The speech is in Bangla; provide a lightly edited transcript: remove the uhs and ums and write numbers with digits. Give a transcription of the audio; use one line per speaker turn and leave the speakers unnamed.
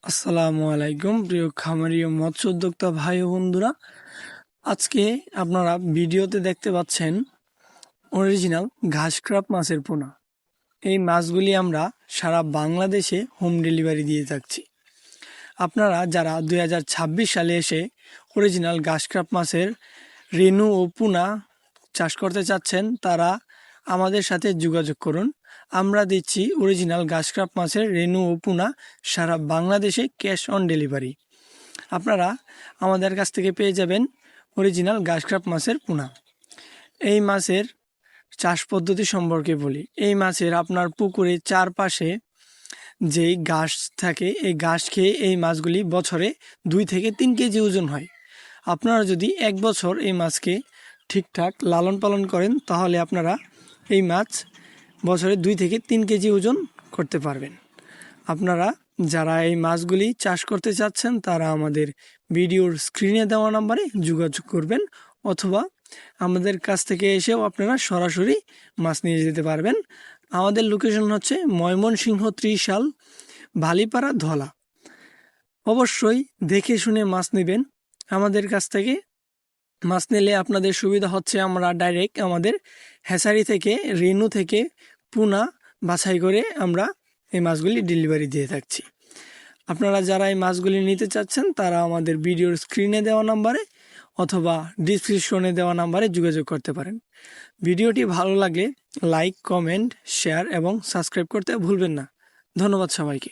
আসসালামু আলাইকুম প্রিয় খামারি ও মৎস্য উদ্যোক্তা ভাই ও বন্ধুরা। আজকে আপনারা ভিডিওতে দেখতে পাচ্ছেন অরিজিনাল ঘাসক্রাপ মাছের পোনা। এই মাছগুলি আমরা সারা বাংলাদেশে হোম ডেলিভারি দিয়ে থাকছি। আপনারা যারা 2026 সালে এসে অরিজিনাল ঘাসক্রাপ মাছের রেনু ও পোনা চাষ করতে চাচ্ছেন তারা আমাদের সাথে যোগাযোগ করুন। আমরা দিচ্ছি অরিজিনাল ঘাসক্রাপ মাছের রেনু ও পোনা সারা বাংলাদেশে ক্যাশ অন ডেলিভারি। আপনারা আমাদের কাছ থেকে পেয়ে যাবেন অরিজিনাল ঘাসক্রাপ মাছের পোনা। এই মাছের চাষ পদ্ধতি সম্পর্কে বলি। এই মাছের আপনার পুকুরের চারপাশে যেই ঘাস থাকে এই ঘাস খেয়ে এই মাছগুলি বছরে 2 থেকে 3 কেজি ওজন হয়। আপনারা যদি 1 বছর এই মাছকে ঠিকঠাক লালন পালন করেন তাহলে আপনারা এই মাছ বছরে 2 থেকে 3 কেজি ওজন করতে পারবেন। আপনারা যারা এই মাছগুলি চাষ করতে চাচ্ছেন তারা আমাদের ভিডিওর স্ক্রিনে দেওয়া নাম্বারে যোগাযোগ করবেন, অথবা আমাদের কাছ থেকে এসেও আপনারা সরাসরি মাছ নিয়ে যেতে পারবেন। আমাদের লোকেশন হচ্ছে ময়মনসিংহ ত্রিশাল, ভালিপাড়া, ধলা। অবশ্যই দেখে শুনে মাছ নেবেন। আমাদের কাছ থেকে মাছ নিলে আপনাদের সুবিধা হচ্ছে আমরা ডাইরেক্ট আমাদের হ্যাচারি থেকে রেনু থেকে পোনা বাছাই করে আমরা এই মাছগুলি ডেলিভারি দিয়ে থাকছি। আপনারা যারা এই মাছগুলি নিতে চাচ্ছেন তারা আমাদের ভিডিওর স্ক্রিনে দেওয়া নাম্বারে অথবা ডিসক্রিপশনে দেওয়া নাম্বারে যোগাযোগ করতে পারেন। ভিডিওটি ভালো লাগলে লাইক, কমেন্ট, শেয়ার এবং সাবস্ক্রাইব করতে ভুলবেন না। ধন্যবাদ সবাইকে।